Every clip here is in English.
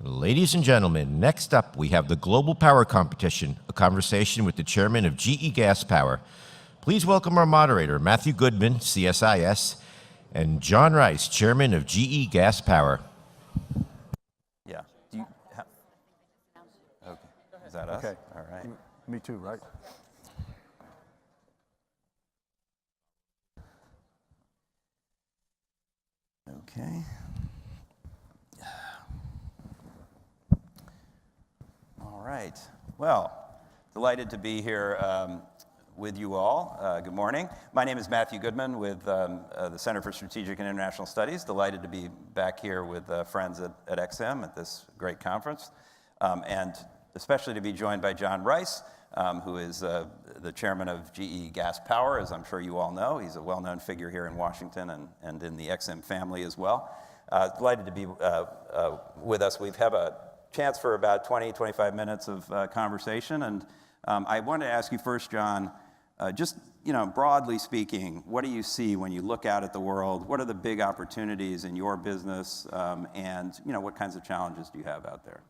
Ladies and gentlemen, next up we have the Global Power Competition, a conversation with the chairman of GE Gas Power. Please welcome our moderator, Matthew Goodman, CSIS, and John Rice, chairman of GE Gas Power. Yeah. Do you okay. Is that us? Okay. All right. Me too, right? Okay. All right. Well, delighted to be here with you all. Good morning. My name is Matthew Goodman with the Center for Strategic and International Studies. Delighted to be back here with friends at XM at this great conference, and especially to be joined by John Rice, who is the chairman of GE Gas Power, as I'm sure you all know. He's a well-known figure here in Washington and in the XM family as well. Delighted to be with us. We've had a chance for about 20, 25 minutes of conversation, and I wanted to ask you first, John, just, broadly speaking, what do you see when you look out at the world? What are the big opportunities in your business, and, what kinds of challenges do you have out there?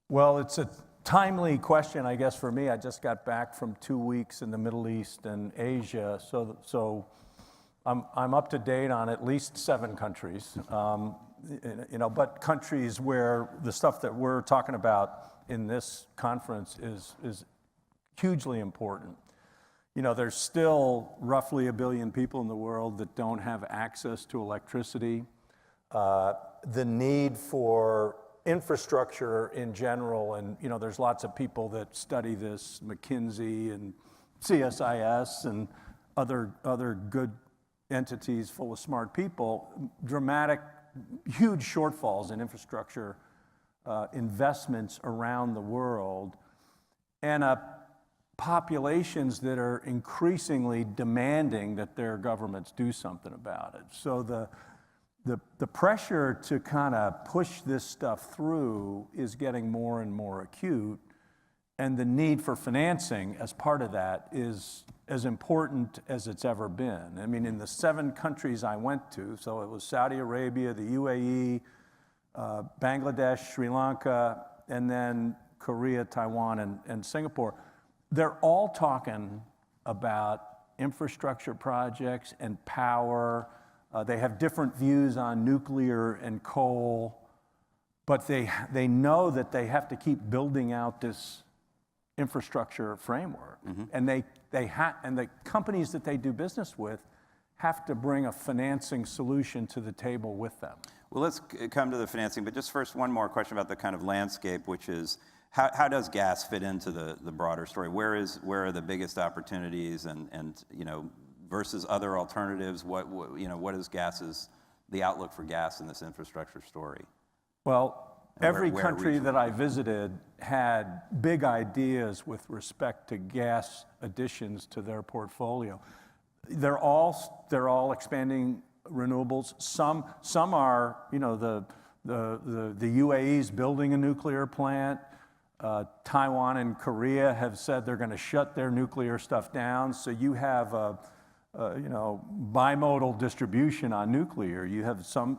Well, it's a timely question, I guess, for me. I just got back from 2 weeks in the Middle East and Asia, so I'm up to date on at least 7 countries, but countries where the stuff that we're talking about in this conference is hugely important. There's still roughly 1 billion people in the world that don't have access to electricity. The need for infrastructure in general, and there's lots of people that study this, McKinsey and CSIS and other good entities full of smart people, dramatic, huge shortfalls in infrastructure investments around the world, and populations that are increasingly demanding that their governments do something about it. So the pressure to kind of push this stuff through is getting more and more acute, and the need for financing as part of that is as important as it's ever been. I mean, in the 7 countries I went to, so it was Saudi Arabia, the UAE, Bangladesh, Sri Lanka, and then Korea, Taiwan, and Singapore, they're all talking about infrastructure projects and power. They have different views on nuclear and coal, but they know that they have to keep building out this infrastructure framework. Mm-hmm. And and the companies that they do business with have to bring a financing solution to the table with them. Well, let's come to the financing, but just first, one more question about the kind of landscape, which is, how does gas fit into the broader story? Where are the biggest opportunities and versus other alternatives? What is the outlook for gas in this infrastructure story? Well, every country that I visited had big ideas with respect to gas additions to their portfolio. They're all expanding renewables. Some are, the UAE's building a nuclear plant. Taiwan and Korea have said they're going to shut their nuclear stuff down. So you have a bimodal distribution on nuclear. You have some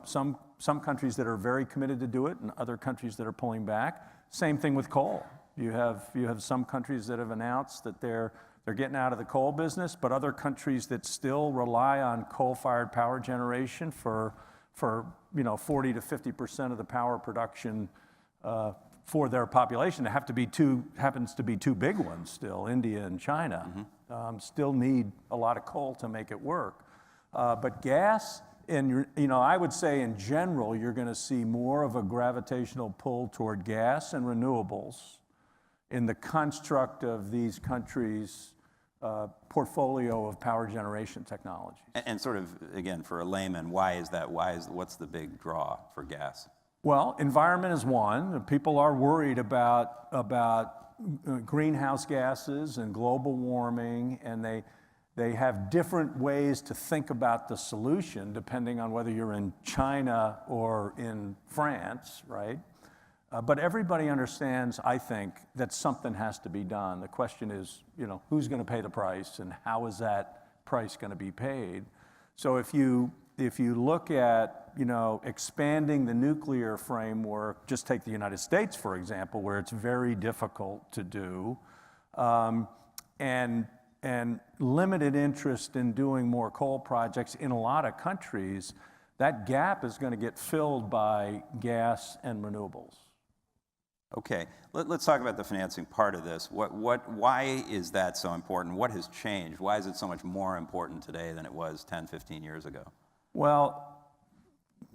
countries that are very committed to do it, and other countries that are pulling back. Same thing with coal. You have some countries that have announced that they're getting out of the coal business, but other countries that still rely on coal-fired power generation for 40 to 50% of the power production for their population. There happens to be 2 big ones still, India and China. Mm-hmm. Still need a lot of coal to make it work. But gas, and I would say in general, you're going to see more of a gravitational pull toward gas and renewables in the construct of these countries' portfolio of power generation technologies. And sort of, again, for a layman, why is that? What's the big draw for gas? Well, environment is one. People are worried about greenhouse gases and global warming, and they have different ways to think about the solution depending on whether you're in China or in France, right? But everybody understands, I think, that something has to be done. The question is, who's going to pay the price, and how is that price going to be paid? So if you if you look at, expanding the nuclear framework, just take the United States, for example, where it's very difficult to do, and limited interest in doing more coal projects in a lot of countries, that gap is going to get filled by gas and renewables. Okay, let's talk about the financing part of this. Why is that so important? What has changed? Why is it so much more important today than it was 10, 15 years ago? Well,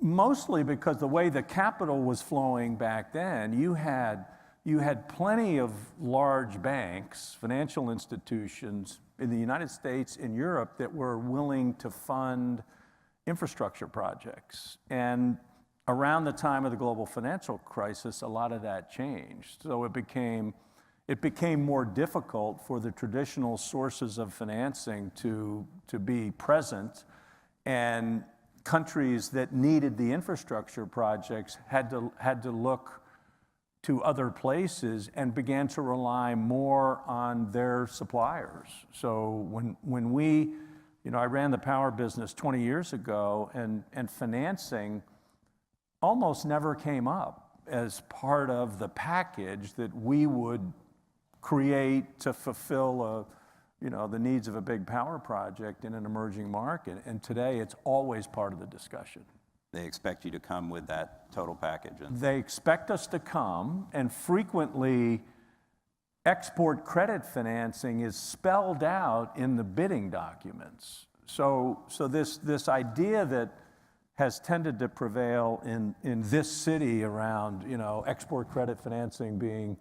mostly because the way the capital was flowing back then, you had plenty of large banks, financial institutions in the United States and Europe that were willing to fund infrastructure projects. And around the time of the global financial crisis, a lot of that changed. So it became more difficult for the traditional sources of financing to be present, and countries that needed the infrastructure projects had to look to other places and began to rely more on their suppliers. So when we, I ran the power business 20 years ago, and financing almost never came up as part of the package that we would create to fulfill the needs of a big power project in an emerging market. And today, it's always part of the discussion. They expect you to come with that total package. They expect us to come, and frequently, export credit financing is spelled out in the bidding documents. So this idea that has tended to prevail in this city around, export credit financing being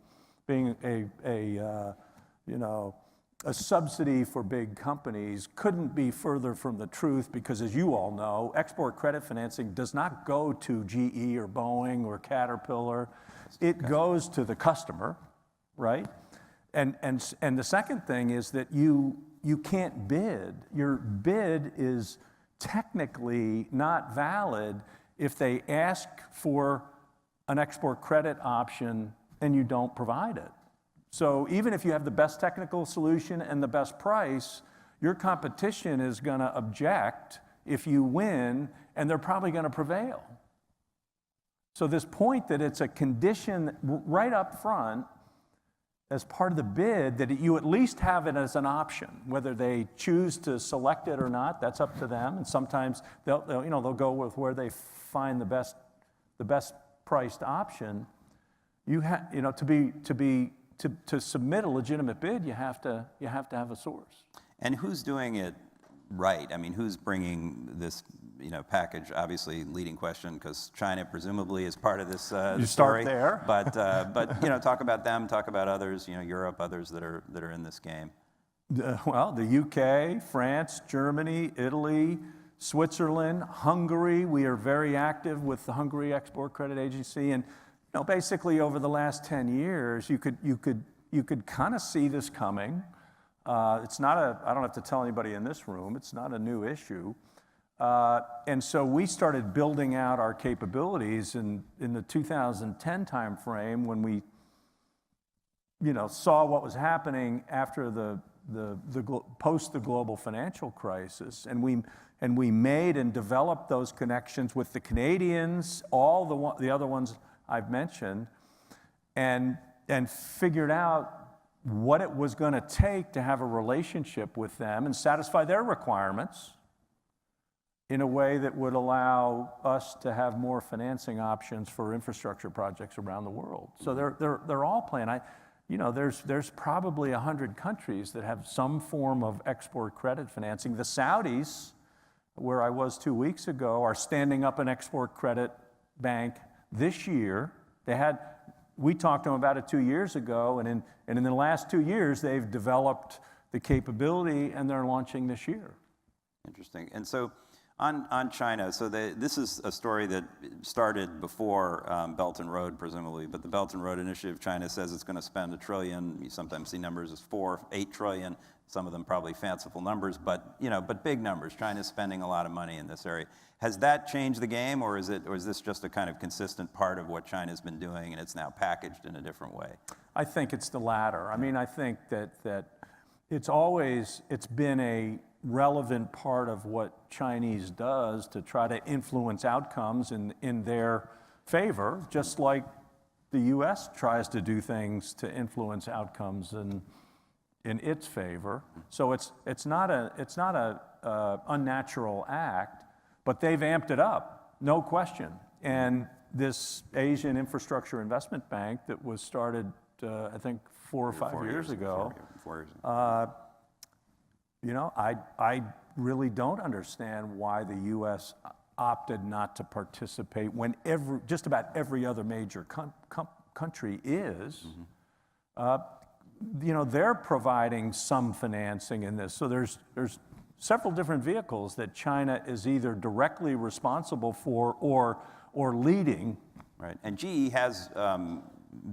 a subsidy for big companies couldn't be further from the truth, because as you all know, export credit financing does not go to GE or Boeing or Caterpillar. It goes to the customer, right? And the second thing is that you can't bid. Your bid is technically not valid if they ask for an export credit option and you don't provide it. So even if you have the best technical solution and the best price, your competition is going to object if you win, and they're probably going to prevail. So this point that it's a condition right up front as part of the bid, that you at least have it as an option. Whether they choose to select it or not, that's up to them. And sometimes they'll go with where they find the best priced option. To submit a legitimate bid, you have to have a source. And who's doing it right? I mean, who's bringing this package? Obviously, leading question, because China presumably is part of this you story. Start there. But talk about them. Talk about others. Europe, others that are in this game. Well, the UK, France, Germany, Italy, Switzerland, Hungary. We are very active with the Hungary Export Credit Agency, and basically over the last 10 years, you could kind of see this coming. It's not I don't have to tell anybody in this room, it's not a new issue. And so we started building out our capabilities in the 2010 timeframe, when we saw what was happening after the post the global financial crisis, and we made and developed those connections with the Canadians, all the other ones I've mentioned, and figured out what it was going to take to have a relationship with them and satisfy their requirements in a way that would allow us to have more financing options for infrastructure projects around the world. So they're all playing. There's probably 100 countries that have some form of export credit financing. The Saudis, where I was 2 weeks ago, are standing up an export credit bank this year. We talked to them about it 2 years ago, and in the last 2 years, they've developed the capability, and they're launching this year. Interesting. And so on China, so this is a story that started before Belt and Road, presumably, but the Belt and Road Initiative, China says it's going to spend $1 trillion. You sometimes see numbers as 4, 8 trillion. Some of them probably fanciful numbers, but big numbers. China's spending a lot of money in this area. Has that changed the game, or is this just a kind of consistent part of what China's been doing, and it's now packaged in a different way? I think it's the latter. I mean, I think that it's been relevant part of what Chinese does to try to influence outcomes in their favor, just like the U.S. tries to do things to influence outcomes in its favor. So it's not a unnatural act, but they've amped it up, no question. And this Asian Infrastructure Investment Bank that was started, I think, 4 or 5 years ago. 4 years ago. You know, I really don't understand why the U.S. opted not to participate when just about every other major country is. You know, they're providing some financing in this. So there's several different vehicles that China is either directly responsible for or leading. Right, and GE has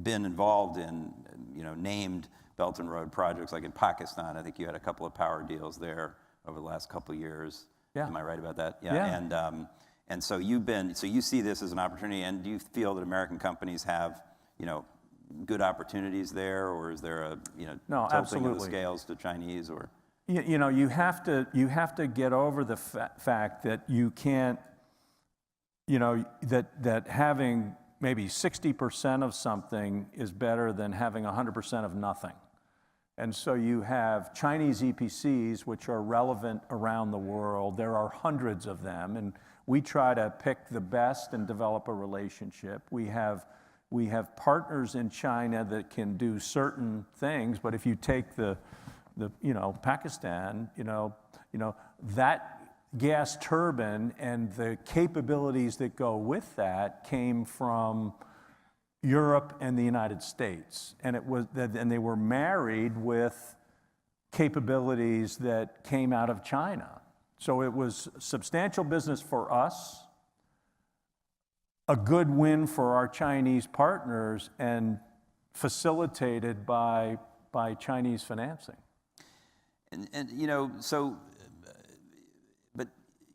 been involved in, named Belt and Road projects, like in Pakistan. I think you had a couple of power deals there over the last couple of years. Yeah. Am I right about that? Yeah. And so you see this as an opportunity, and do you feel that American companies have, good opportunities there, or is there a, No, tilting absolutely. of the scales to Chinese, or? You have to get over the fact that you can't, that having maybe 60% of something is better than having 100% of nothing. And so you have Chinese EPCs, which are relevant around the world. There are hundreds of them, and we try to pick the best and develop a relationship. We have partners in China that can do certain things, but if you take the Pakistan, that gas turbine and the capabilities that go with that came from Europe and the United States, and they were married with capabilities that came out of China. So it was substantial business for us, a good win for our Chinese partners, and facilitated by Chinese financing.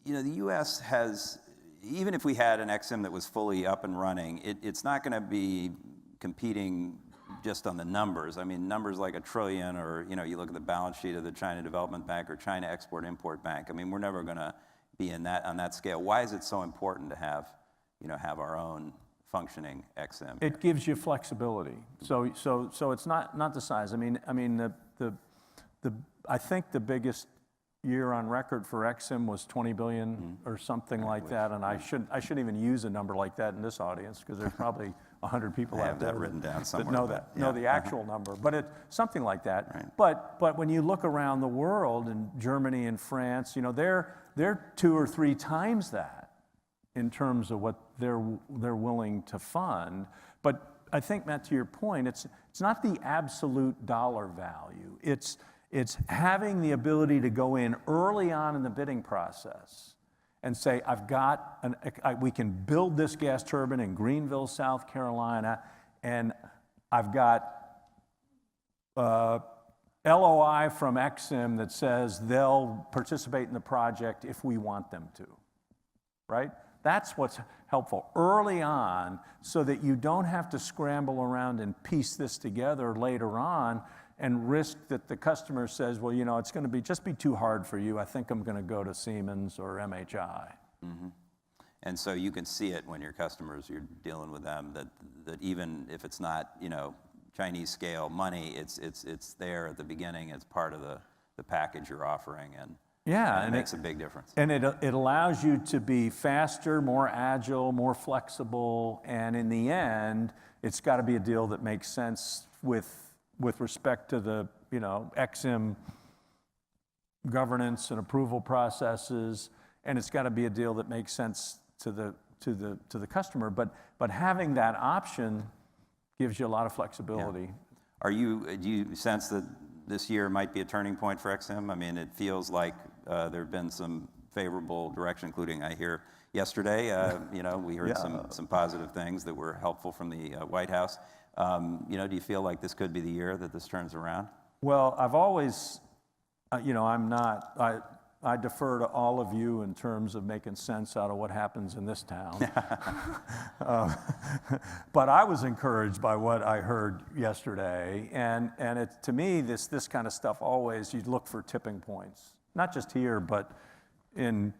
The U.S. has, even if we had an EXIM that was fully up and running, it's not going to be competing just on the numbers. I mean, numbers like $1 trillion, or you look at the balance sheet of the China Development Bank or China Export-Import Bank. I mean, we're never going to be on that scale. Why is it so important to have our own functioning EXIM? It gives you flexibility. So it's not the size. I think the biggest year on record for EXIM was 20 billion or something like that, and I shouldn't even use a number like that in this audience, because there's probably 100 people I out have there that written down somewhere, that know but, know the actual number, but it's something like that. Right. But when you look around the world, in Germany and France, they're 2 or 3 times that in terms of what they're willing to fund. But I think, Matt, to your point, it's not the absolute dollar value. It's having the ability to go in early on in the bidding process and say, we can build this gas turbine in Greenville, South Carolina, and I've got LOI from EXIM that says they'll participate in the project if we want them to, right? That's what's helpful early on, so that you don't have to scramble around and piece this together later on and risk that the customer says, well, it's going to just be too hard for you. I think I'm going to go to Siemens or MHI. Mm-hmm. And so you can see it when your customers, you're dealing with them, that even if it's not, Chinese scale money, it's there at the beginning. It's part of the package you're offering, and yeah, it makes a big difference. And it allows you to be faster, more agile, more flexible, and in the end, it's got to be a deal that makes sense with respect to the EXIM governance and approval processes, and it's got to be a deal that makes sense to the customer. But having that option gives you a lot of flexibility. Yeah. Do you sense that this year might be a turning point for EXIM? I mean, it feels like there have been some favorable direction, including, I hear yesterday, we heard some positive things that were helpful from the White House. Do you feel like this could be the year that this turns around? Well, I've always, I defer to all of you in terms of making sense out of what happens in this town. But I was encouraged by what I heard yesterday, and to me, this kind of stuff always, you look for tipping points. not just here, but in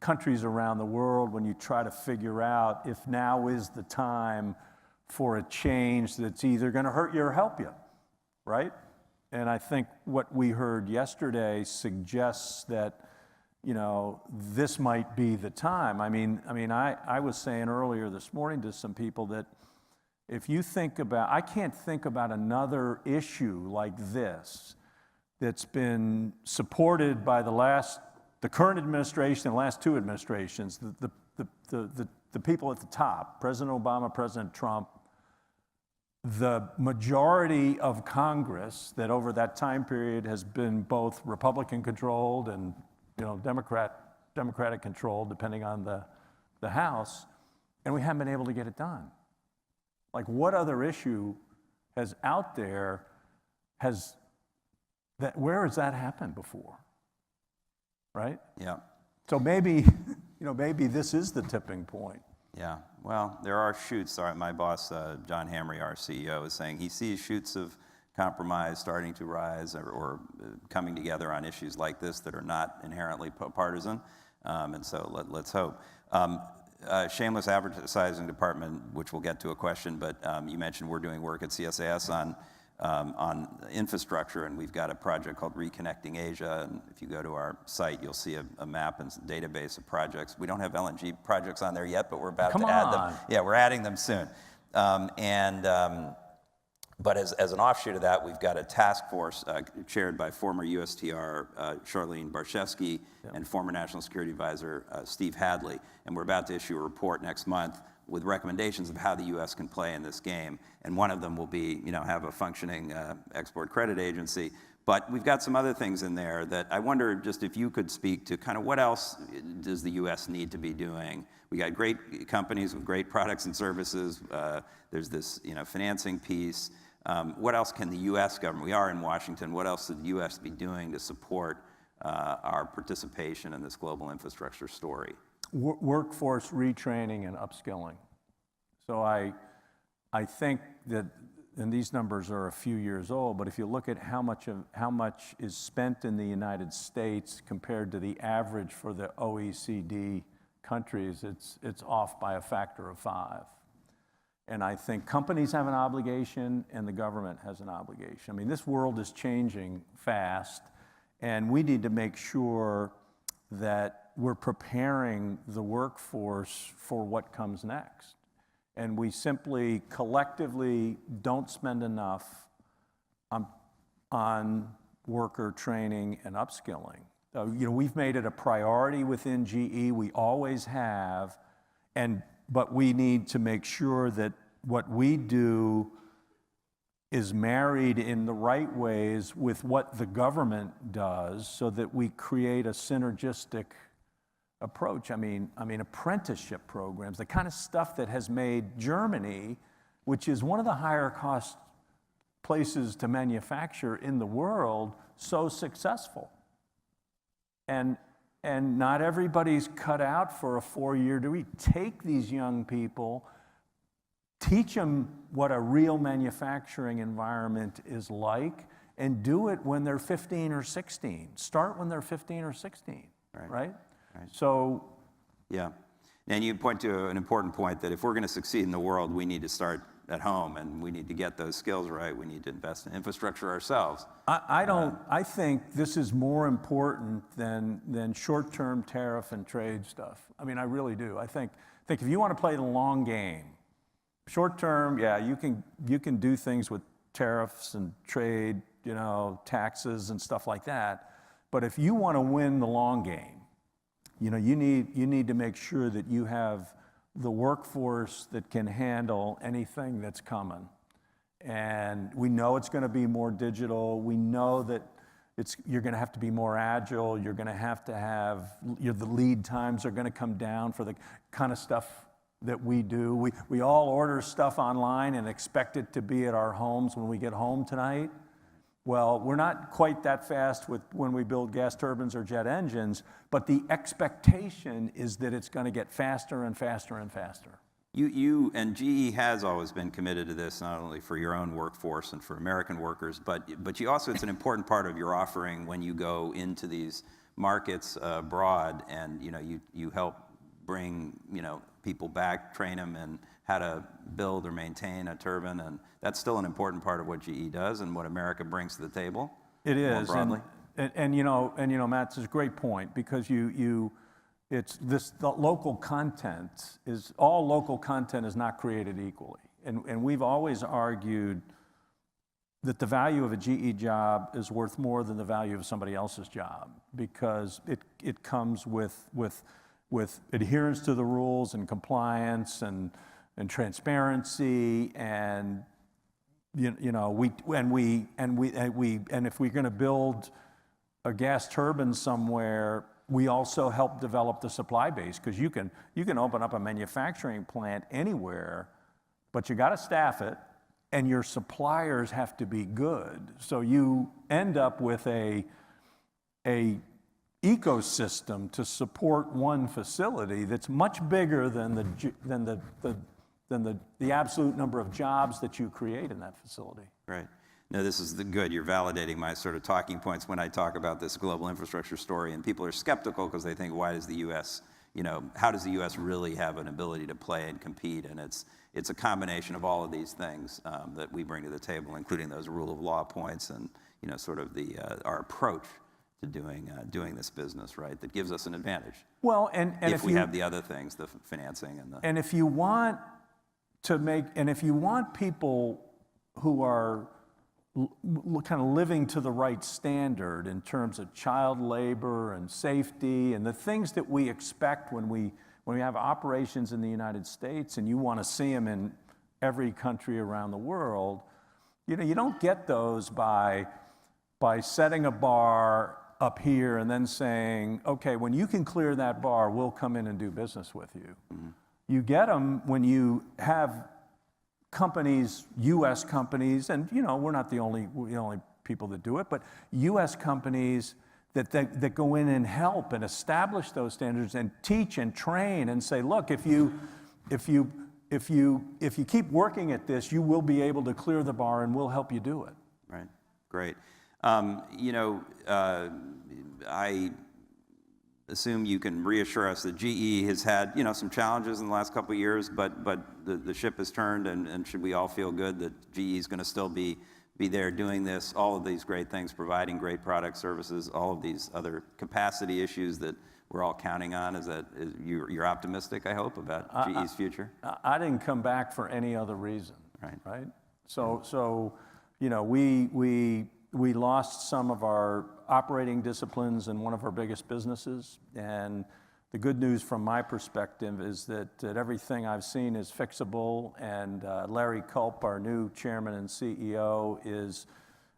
countries around the world, when you try to figure out if now is the time for a change that's either going to hurt you or help you, right? And I think what we heard yesterday suggests that, this might be the time. I was saying earlier this morning to some people that if you think about, I can't think about another issue like this that's been supported by the current administration and the last two administrations, the people at the top, President Obama, President Trump, the majority of Congress that over that time period has been both Republican-controlled and Democratic-controlled, depending on the House, and we haven't been able to get it done. Like, what other issue has out there where has that happened before? Right? Yeah. So maybe this is the tipping point. Yeah, well, there are shoots. My boss, John Hamre, our CEO, is saying he sees shoots of compromise starting to rise or coming together on issues like this that are not inherently partisan. And so let's hope. Shameless advertising department, which we'll get to a question, but you mentioned we're doing work at CSIS on infrastructure, and we've got a project called Reconnecting Asia, and if you go to our site, you'll see a map and database of projects. We don't have LNG projects on there yet, but we're about to add them. Yeah, we're adding them soon. But as an offshoot of that, we've got a task force chaired by former USTR Charlene Barshevsky and former National Security Advisor Steve Hadley, and we're about to issue a report next month with recommendations of how the U.S. can play in this game. And one of them will be, have a functioning export credit agency. But we've got some other things in there that I wonder just if you could speak to kind of what else does the U.S. need to be doing? We got great companies with great products and services. There's this, financing piece. What else can the U.S. government, we are in Washington, what else should the U.S. be doing to support our participation in this global infrastructure story? Workforce retraining and upskilling. So I think that, and these numbers are a few years old, but if you look at how much is spent in the United States compared to the average for the OECD countries, it's off by a factor of 5. And I think companies have an obligation and the government has an obligation. This world is changing fast, and we need to make sure that we're preparing the workforce for what comes next. And we simply collectively don't spend enough on worker training and upskilling. We've made it a priority within GE, we always have, but we need to make sure that what we do is married in the right ways with what the government does so that we create a synergistic approach. Apprenticeship programs, the kind of stuff that has made Germany, which is one of the higher cost places to manufacture in the world, so successful. And not everybody's cut out for a 4-year degree. Take these young people, teach them what a real manufacturing environment is like, and do it when they're 15 or 16. Start when they're 15 or 16, right? So, yeah, and you point to an important point that if we're going to succeed in the world, we need to start at home, and we need to get those skills right. We need to invest in infrastructure ourselves. I think this is more important than short-term tariff and trade stuff. I really do. I think if you want to play the long game, short-term, yeah, you can do things with tariffs and trade, taxes and stuff like that. But if you want to win the long game, you need to make sure that you have the workforce that can handle anything that's coming. And we know it's going to be more digital. We know that you're going to have to be more agile. You're going to have the lead times are going to come down for the kind of stuff that we do. We all order stuff online and expect it to be at our homes when we get home tonight. Well, we're not quite that fast when we build gas turbines or jet engines, but the expectation is that it's going to get faster and faster and faster. You and GE has always been committed to this, not only for your own workforce and for American workers, but you also, it's an important part of your offering when you go into these markets abroad, and you help bring people back, train them in how to build or maintain a turbine, and that's still an important part of what GE does and what America brings to the table. It more is, broadly. and Matt, this is a great point, because it's this, the local content is, all local content is not created equally, and we've always argued that the value of a GE job is worth more than the value of somebody else's job, because it comes with adherence to the rules and compliance and transparency, and and if we're going to build a gas turbine somewhere, we also help develop the supply base, because you can open up a manufacturing plant anywhere, but you got to staff it, and your suppliers have to be good. So you end up with a ecosystem to support one facility that's much bigger than the absolute number of jobs that you create in that facility. Right. No, this is good. You're validating my sort of talking points when I talk about this global infrastructure story, and people are skeptical because they think, why does the U.S., how does the U.S. really have an ability to play and compete? And it's a combination of all of these things that we bring to the table, including those rule of law points and sort of our approach to doing this business, right? That gives us an advantage. Well, and if we have the other things, the financing and the. And if you want people who are kind of living to the right standard in terms of child labor and safety and the things that we expect when we have operations in the United States, and you want to see them in every country around the world, you don't get those by setting a bar up here and then saying, okay, when you can clear that bar, we'll come in and do business with you. Mm-hmm. You get them when you have companies, U.S. companies, and we're not the only people that do it, but U.S. companies that go in and help and establish those standards and teach and train and say, look, if you keep working at this, you will be able to clear the bar, and we'll help you do it. Right. Great. I assume you can reassure us that GE has had, some challenges in the last couple of years, but the ship has turned, and should we all feel good that GE is going to still be there doing this, all of these great things, providing great product services, all of these other capacity issues that we're all counting on? You're optimistic, I hope, about GE's future? I didn't come back for any other reason. Right? So we lost some of our operating disciplines in one of our biggest businesses, and the good news from my perspective is that everything I've seen is fixable, and Larry Culp, our new chairman and CEO, is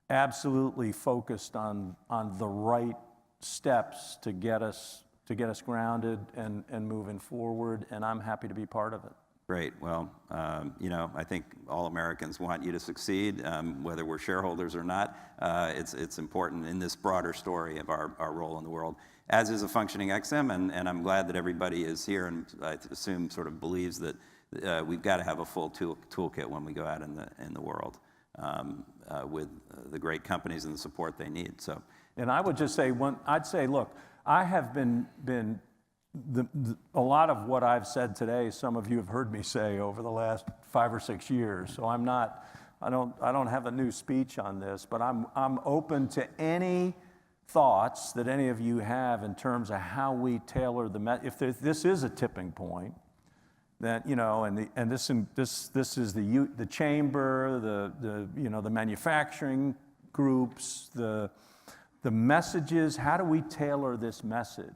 absolutely focused on the right steps to get us grounded and moving forward, and I'm happy to be part of it. Great. Well, I think all Americans want you to succeed, whether we're shareholders or not. It's important in this broader story of our role in the world, as is a functioning EXIM, and I'm glad that everybody is here, and I assume sort of believes that we've got to have a full toolkit when we go out in the world with the great companies and the support they need. So, and I would just say, look, I have been a lot of what I've said today, some of you have heard me say over the last 5 or 6 years. So I don't have a new speech on this, but I'm open to any thoughts that any of you have in terms of how we tailor if this is a tipping point, that and this is the chamber, the manufacturing groups, the messages. How do we tailor this message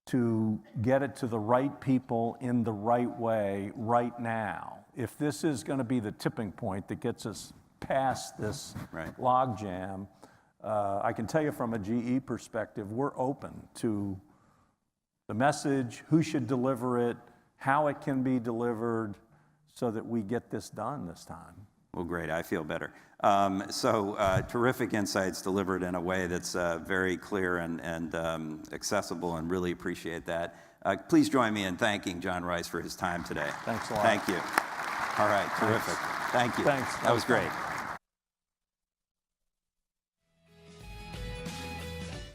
to get it to the right people in the right way right now? If this is going to be the tipping point that gets us past this logjam, I can tell you from a GE perspective, we're open to the message, who should deliver it, how it can be delivered, so that we get this done this time. Well, great. I feel better. Terrific insights delivered in a way that's very clear and accessible, and really appreciate that. Please join me in thanking John Rice for his time today. Thanks a lot. Thank you. All right, terrific. Thank you. Thanks. That was great.